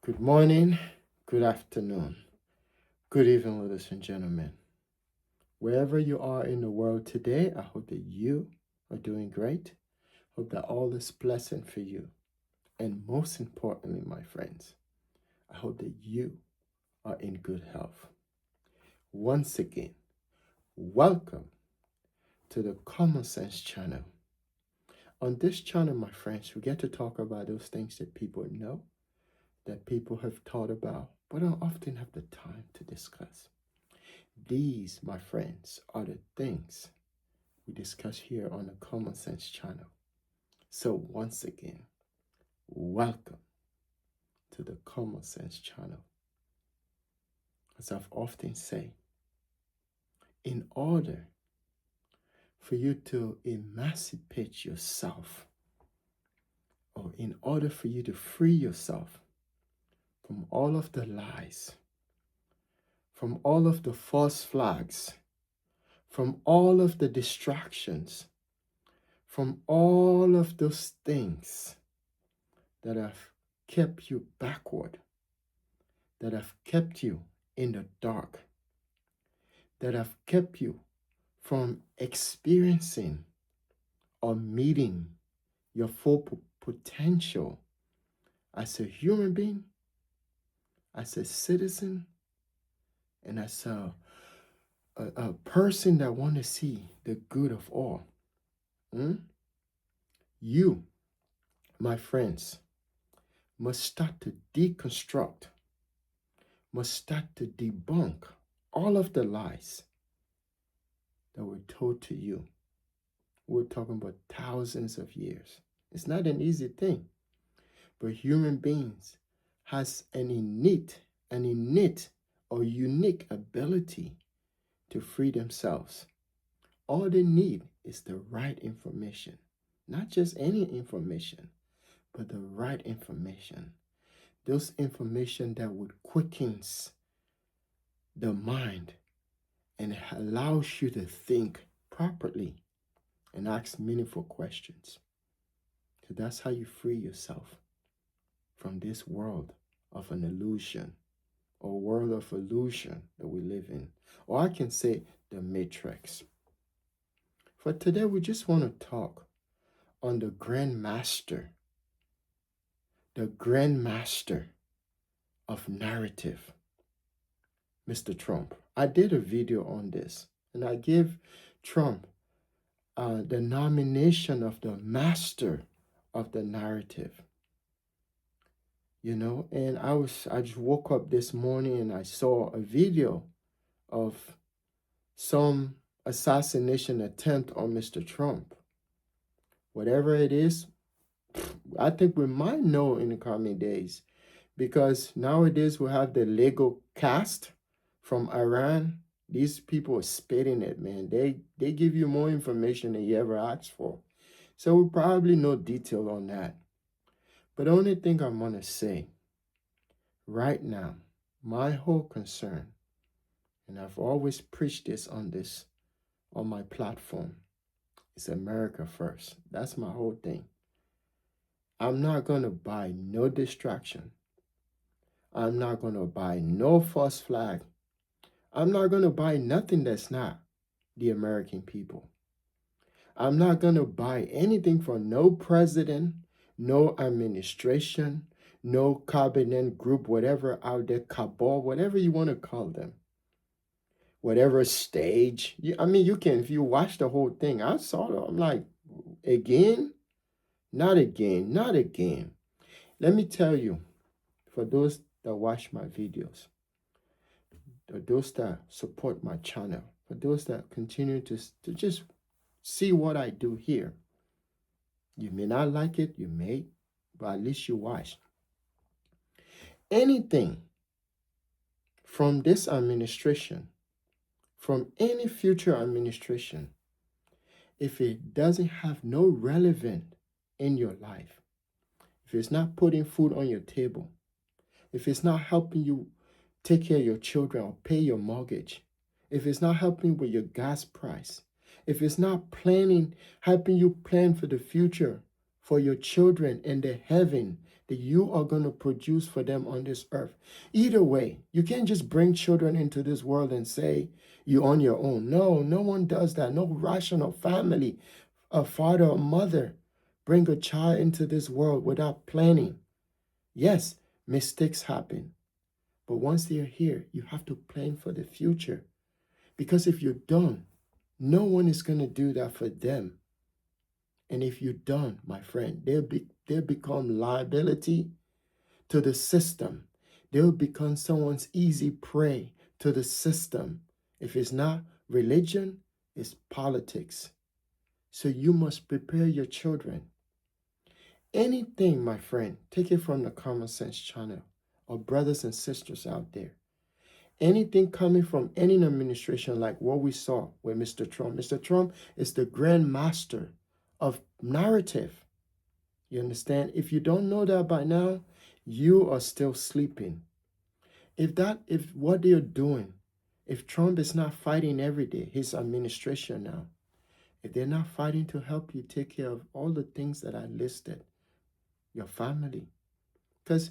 Good morning, good afternoon, good evening, ladies and gentlemen. Wherever you are in the world today, I hope that you are doing great. Hope that all is pleasant for you. And most importantly, my friends, I hope that you are in good health. Once again, welcome to the Common Sense channel. On this channel, my friends, we get to talk about those things that people know, that people have thought about, but don't often have the time to discuss. These, my friends, are the things we discuss here on the Common Sense channel. So, once again, welcome to the Common Sense channel. As I've often said, in order for you to emancipate yourself, or in order for you to free yourself from all of the lies, from all of the false flags, from all of the distractions, from all of those things that have kept you backward, that have kept you in the dark, that have kept you from experiencing or meeting your full potential as a human being, as a citizen, and as a person that want to see the good of all. You, my friends, must start to deconstruct, must start to debunk all of the lies that were told to you. We're talking about thousands of years. It's not an easy thing, but human beings has an innate or unique ability to free themselves. All they need is the right information, not just any information, but the right information. Those information that would quickens the mind and allows you to think properly and ask meaningful questions. So that's how you free yourself from this world of an illusion, or world of illusion that we live in. Or I can say the matrix. For today, we just want to talk on the Grand Master of narrative, Mr. Trump. I did a video on this, and I gave Trump the nomination of the master of the narrative. And I just woke up this morning and I saw a video of some assassination attempt on Mr. Trump. Whatever it is, I think we might know in the coming days, because nowadays we have the Lego cast from Iran. These people are spitting it, man. They give you more information than you ever asked for. So we probably know detail on that. But the only thing I'm going to say right now, my whole concern, and I've always preached this on my platform, is America first. That's my whole thing. I'm not going to buy no distraction. I'm not going to buy no false flag. I'm not going to buy nothing that's not the American people. I'm not going to buy anything from no president, no administration, no cabinet group, whatever out there, cabal, whatever you want to call them. Whatever stage. You can, if you watch the whole thing, I saw it. I'm like, again? Not again, not again. Let me tell you, for those that watch my videos, for those that support my channel, for those that continue to just see what I do here. You may not like it, you may, but at least you watch. Anything from this administration, from any future administration, if it doesn't have no relevance in your life, if it's not putting food on your table, if it's not helping you take care of your children or pay your mortgage, if it's not helping with your gas price, if it's not helping you plan for the future, for your children and the heaven that you are going to produce for them on this earth. Either way, you can't just bring children into this world and say you're on your own. No, no one does that. No rational family, a father or mother, bring a child into this world without planning. Yes, mistakes happen. But once they're here, you have to plan for the future. Because if you don't, no one is going to do that for them. And if you don't, my friend, they'll become liability to the system. They'll become someone's easy prey to the system. If it's not religion, it's politics. So you must prepare your children. Anything, my friend, take it from the Common Sense channel or brothers and sisters out there. Anything coming from any administration like what we saw with Mr. Trump. Mr. Trump is the grand master of narrative. You understand? If you don't know that by now, you are still sleeping. If what they're doing, if Trump is not fighting every day, his administration now, if they're not fighting to help you take care of all the things that I listed, your family, because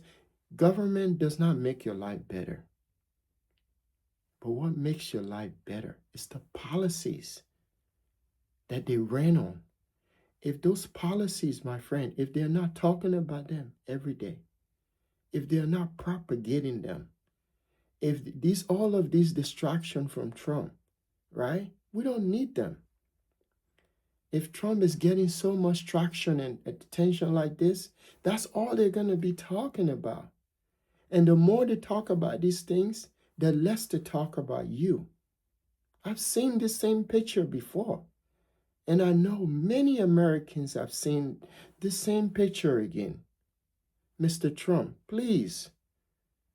government does not make your life better. But what makes your life better is the policies that they ran on. If those policies, my friend, if they're not talking about them every day, if they're not propagating them, if all of these distractions from Trump, right? We don't need them. If Trump is getting so much traction and attention like this, that's all they're going to be talking about. And the more they talk about these things, the less they talk about you. I've seen this same picture before. And I know many Americans have seen this same picture again. Mr. Trump, please.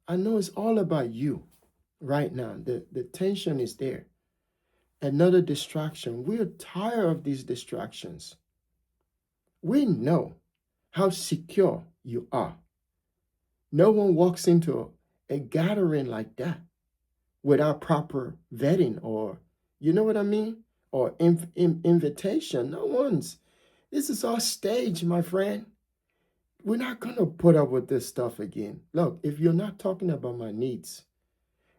I know it's all about you right now. The tension is there. Another distraction. We're tired of these distractions. We know how secure you are. No one walks into a gathering like that without proper vetting or, you know what I mean? Or invitation. No one's. This is our stage, my friend. We're not going to put up with this stuff again. Look, if you're not talking about my needs,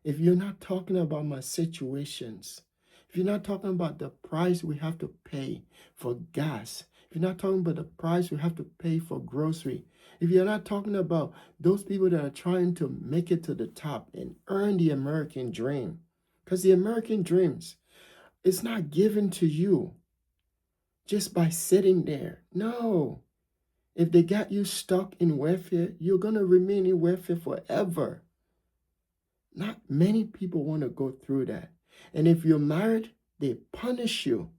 if you're not talking about my situations, if you're not talking about the price we have to pay for gas, if you're not talking about the price we have to pay for grocery, if you're not talking about those people that are trying to make it to the top and earn the American dream, because the American dreams, it's not given to you just by sitting there. No. If they got you stuck in welfare, you're going to remain in welfare forever. Not many people want to go through that. And if you're married, they punish you.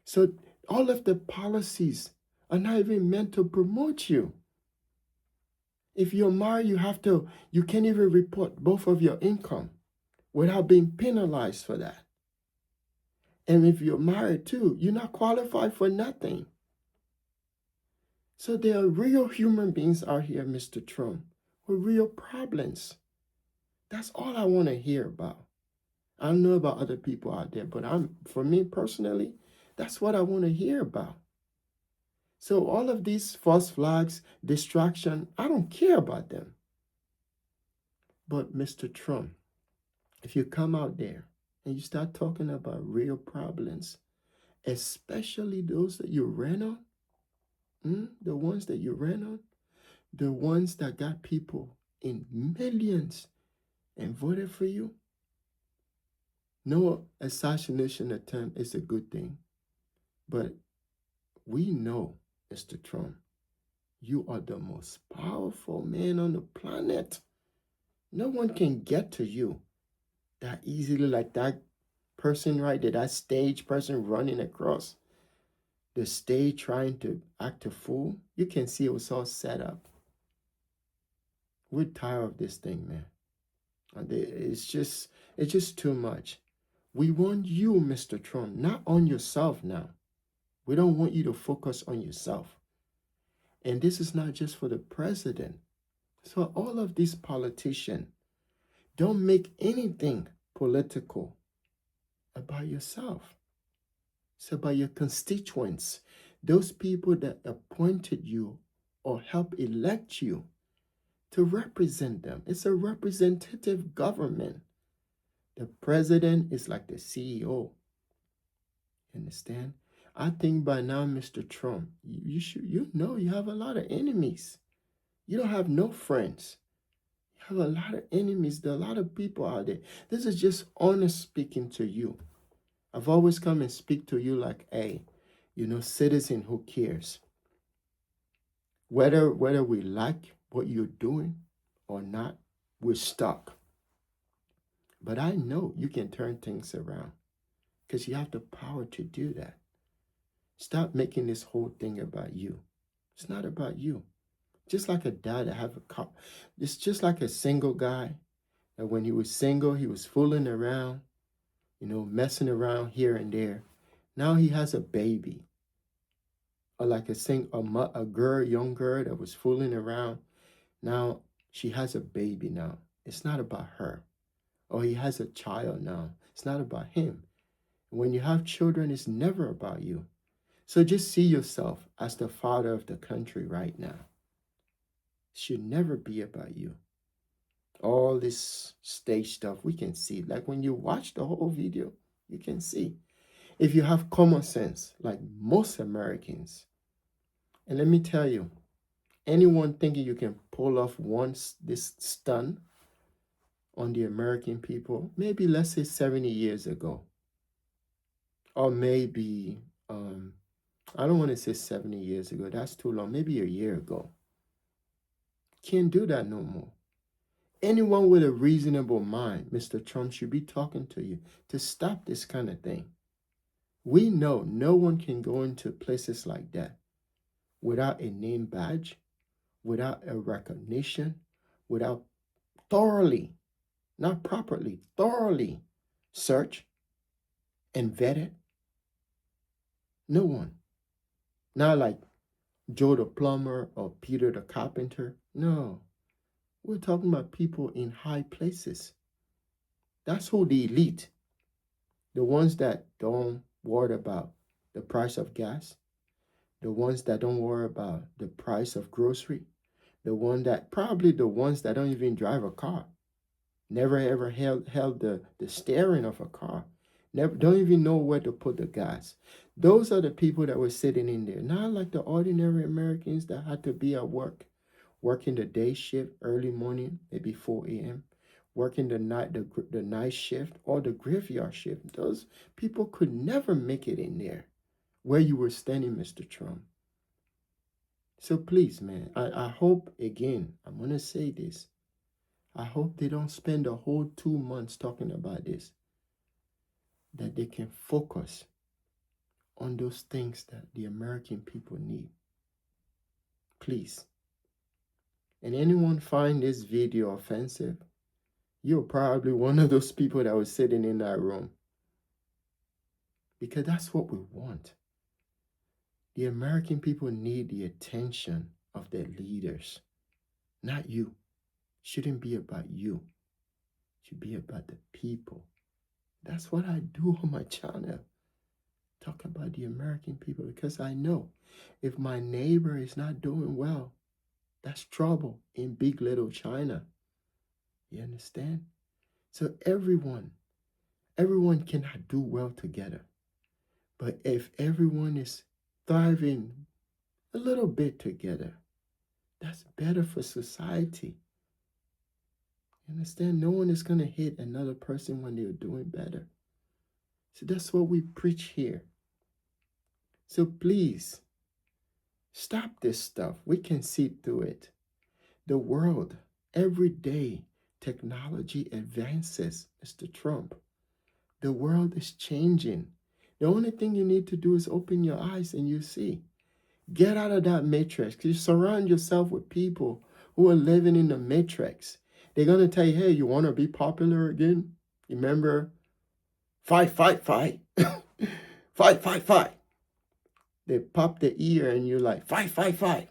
So all of the policies are not even meant to promote you. If you're married, you can't even report both of your income without being penalized for that. And if you're married too, you're not qualified for nothing. So there are real human beings out here, Mr. Trump, with real problems. That's all I want to hear about. I don't know about other people out there, but for me personally, that's what I want to hear about. So all of these false flags, distraction, I don't care about them. But Mr. Trump, if you come out there and you start talking about real problems, especially those that you ran on, the ones that you ran on, the ones that got people in millions and voted for you, no assassination attempt is a good thing. But we know, Mr. Trump, you are the most powerful man on the planet. No one can get to you that easily like that person right there, that stage person running across the stage trying to act a fool. You can see it was all set up. We're tired of this thing, man. It's just too much. We want you, Mr. Trump, not on yourself now. We don't want you to focus on yourself. And this is not just for the president. So all of these politicians, don't make anything political about yourself. It's about your constituents, those people that appointed you or help elect you to represent them. It's a representative government. The president is like the CEO. Understand? I think by now, Mr. Trump, you know you have a lot of enemies. You don't have no friends. You have a lot of enemies. There are a lot of people out there. This is just honest speaking to you. I've always come and speak to you like, hey, citizen who cares. Whether we like what you're doing or not, we're stuck. But I know you can turn things around because you have the power to do that. Stop making this whole thing about you. It's not about you. Just like a dad that have a car. It's just like a single guy that when he was single, he was fooling around, messing around here and there. Now he has a baby. Or like a girl, young girl that was fooling around. Now she has a baby now. It's not about her. Or he has a child now. It's not about him. When you have children, it's never about you. So just see yourself as the father of the country right now. It should never be about you. All this stage stuff, we can see. Like when you watch the whole video, you can see. If you have common sense, like most Americans, and let me tell you, anyone thinking you can pull off this stunt on the American people, maybe let's say 70 years ago, or maybe I don't want to say 70 years ago. That's too long. Maybe a year ago. Can't do that no more. Anyone with a reasonable mind, Mr. Trump, should be talking to you to stop this kind of thing. We know no one can go into places like that without a name badge, without a recognition, without thoroughly, not properly, thoroughly search and vetted. No one. Not like Joe the plumber or Peter the carpenter. No. We're talking about people in high places. That's who the elite. The ones that don't worry about the price of gas. The ones that don't worry about the price of grocery. The ones that don't even drive a car. Never ever held the steering of a car. Never don't even know where to put the gas. Those are the people that were sitting in there. Not like the ordinary Americans that had to be at work, working the day shift early morning, maybe 4 a.m., working the night shift or the graveyard shift. Those people could never make it in there where you were standing, Mr. Trump. So please, man, I hope, again, I'm going to say this. I hope they don't spend the whole 2 months talking about this. That they can focus on those things that the American people need. Please. And anyone find this video offensive, you're probably one of those people that was sitting in that room. Because that's what we want. The American people need the attention of their leaders, not you. Shouldn't be about you. Should be about the people. That's what I do on my channel. Talk about the American people, because I know if my neighbor is not doing well, that's trouble in big little China. You understand? So everyone cannot do well together. But if everyone is thriving a little bit together, that's better for society. You understand? No one is going to hit another person when they're doing better. So that's what we preach here. So please, stop this stuff. We can see through it. The world, every day, technology advances, Mr. Trump. The world is changing. The only thing you need to do is open your eyes and you see. Get out of that matrix. You surround yourself with people who are living in the matrix. They're going to tell you, hey, you want to be popular again? Remember, fight, fight, fight. Fight, fight, fight. They pop the ear and you're like, fight, fight, fight.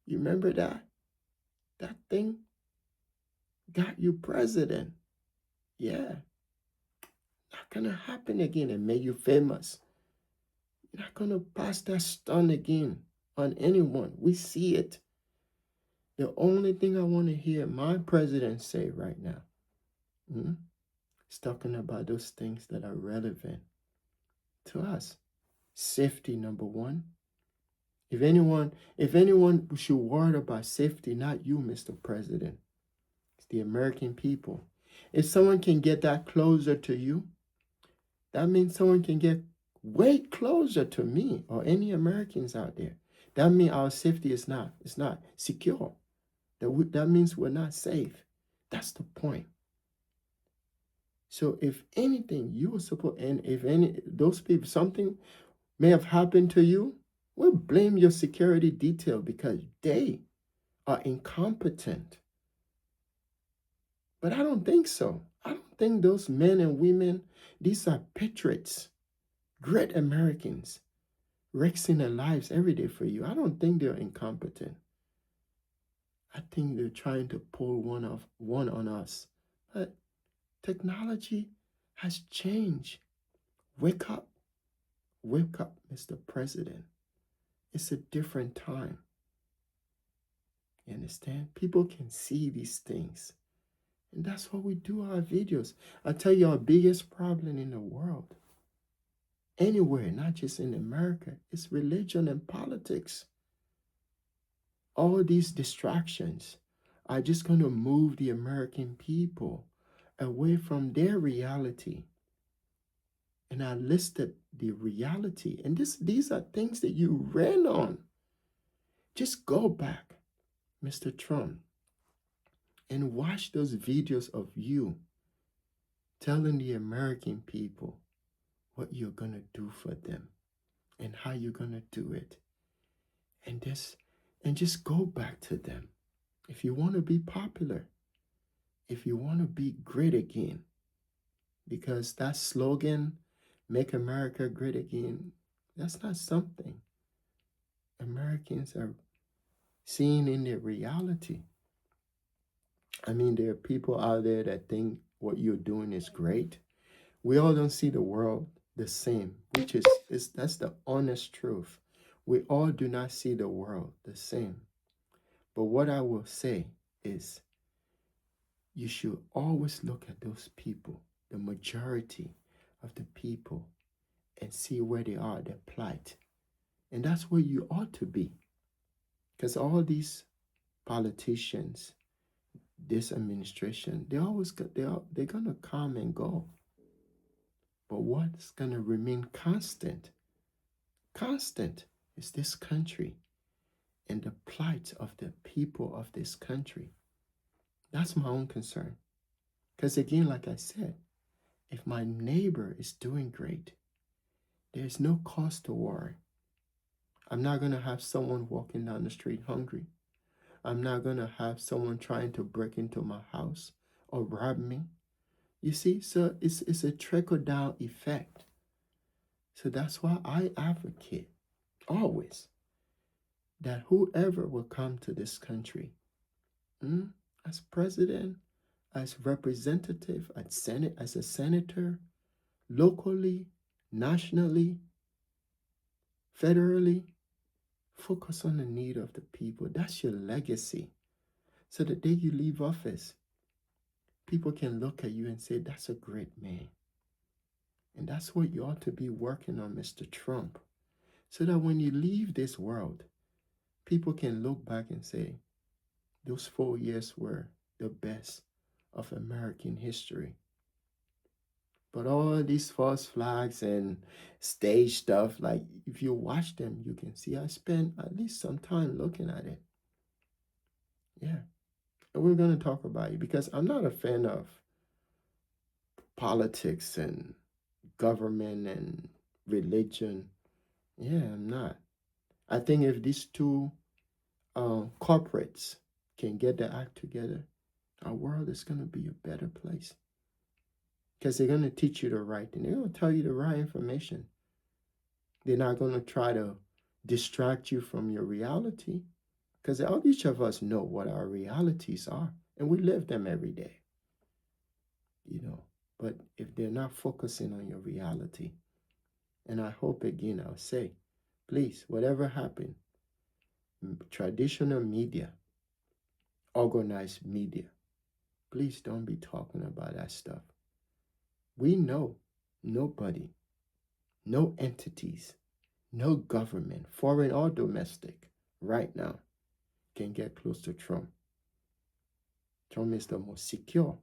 You remember that? That thing got you president. Yeah. Not going to happen again and make you famous. You're not going to pass that stunt again. on anyone. We see it. The only thing I want to hear my president say right now is talking about those things that are relevant to us. Safety, number one. If anyone should worry about safety, not you, Mr. President, it's the American people. If someone can get that closer to you, that means someone can get way closer to me or any Americans out there. That means our safety is not secure. That means we're not safe. That's the point. So if anything, you were supposed, and if any those people, something may have happened to you, we'll blame your security detail because they are incompetent. But I don't think so. I don't think those men and women, these are patriots, great Americans, risking their lives every day for you. I don't think they're incompetent. I think they're trying to pull one on us. But technology has changed. Wake up. Wake up, Mr. President. It's a different time. You understand? People can see these things. And that's why we do our videos. I tell you, our biggest problem in the world, anywhere, not just in America, is religion and politics. All these distractions are just going to move the American people away from their reality. And I listed the reality. And these are things that you ran on. Just go back, Mr. Trump, and watch those videos of you telling the American people what you're going to do for them and how you're going to do it. And just go back to them. If you want to be popular, if you want to be great again, because that slogan, make America great again, that's not something Americans are seeing in their reality. I mean, there are people out there that think what you're doing is great. We all don't see the world the same, which is that's the honest truth. We all do not see the world the same. But what I will say is you should always look at those people, the majority of the people, and see where they are, their plight. And that's where you ought to be. Because all these politicians, this administration, they're gonna come and go. But what's gonna remain constant is this country and the plight of the people of this country. That's my own concern. Because again, like I said, if my neighbor is doing great, there's no cause to worry. I'm not going to have someone walking down the street hungry. I'm not going to have someone trying to break into my house or rob me. You see, so it's a trickle-down effect. So that's why I advocate always that whoever will come to this country, as president, as representative, as a senator, locally, nationally, federally, focus on the need of the people. That's your legacy. So the day you leave office, people can look at you and say, that's a great man. And that's what you ought to be working on, Mr. Trump. So that when you leave this world, people can look back and say, those 4 years were the best of American history. But all these false flags and stage stuff, like if you watch them, you can see I spent at least some time looking at it. Yeah. And we're going to talk about it because I'm not a fan of politics and government and religion. Yeah, I'm not. I think if these two corporates can get their act together, our world is going to be a better place. Because they're going to teach you the right thing. They're going to tell you the right information. They're not going to try to distract you from your reality. Because each of us know what our realities are. And we live them every day. But if they're not focusing on your reality, and I hope again, I'll say, please, whatever happened, traditional media, organized media, please don't be talking about that stuff. We know nobody, no entities, no government, foreign or domestic, right now can get close to Trump. Trump is the most secure,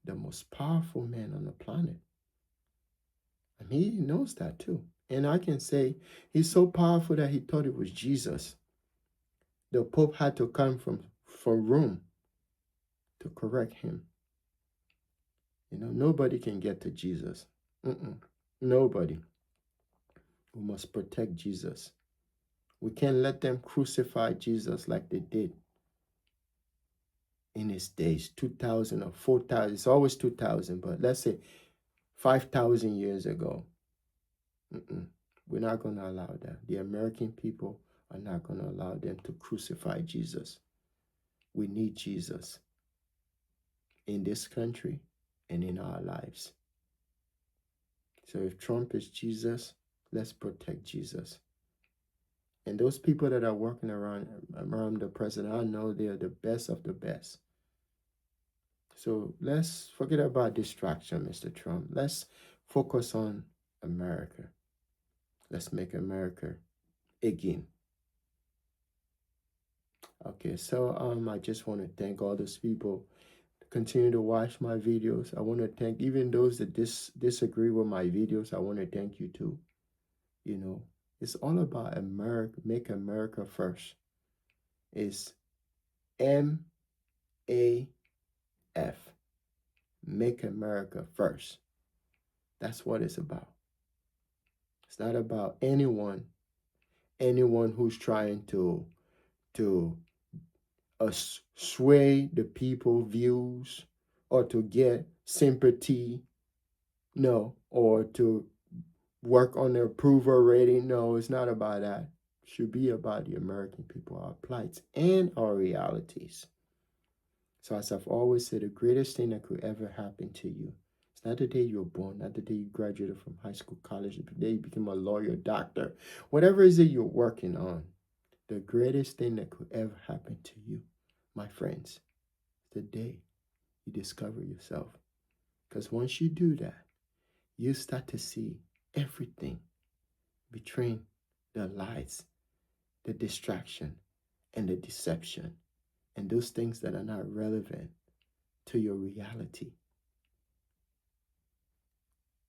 the most powerful man on the planet. And he knows that too. And I can say he's so powerful that he thought it was Jesus. The Pope had to come from Rome to correct him. Nobody can get to Jesus. Nobody. We must protect Jesus. We can't let them crucify Jesus like they did in his days, 2,000 or 4,000. It's always 2,000, but let's say 5,000 years ago. We're not going to allow that. The American people are not going to allow them to crucify Jesus. We need Jesus in this country and in our lives. So if Trump is Jesus, let's protect Jesus. And those people that are working around the president, I know they're the best of the best. So let's forget about distraction, Mr. Trump. Let's focus on America. Let's make America again. Okay, so I just want to thank all those people that continue to watch my videos. I want to thank even those that disagree with my videos. I want to thank you too. It's all about America. Make America first. It's MAF. Make America first. That's what it's about. It's not about anyone who's trying to sway the people's views or to get sympathy, no, or to work on their approval rating. No, it's not about that. It should be about the American people, our plights, and our realities. So as I've always said, the greatest thing that could ever happen to you, it's not the day you were born, not the day you graduated from high school, college, the day you became a lawyer, doctor, whatever it is that you're working on. The greatest thing that could ever happen to you, my friends, the day you discover yourself. Because once you do that, you start to see everything between the lies, the distraction, and the deception, and those things that are not relevant to your reality.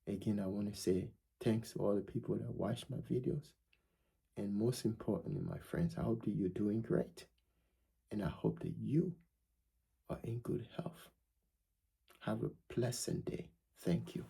Again, I want to say thanks to all the people that watch my videos. And most importantly, my friends, I hope that you're doing great. And I hope that you are in good health. Have a pleasant day. Thank you.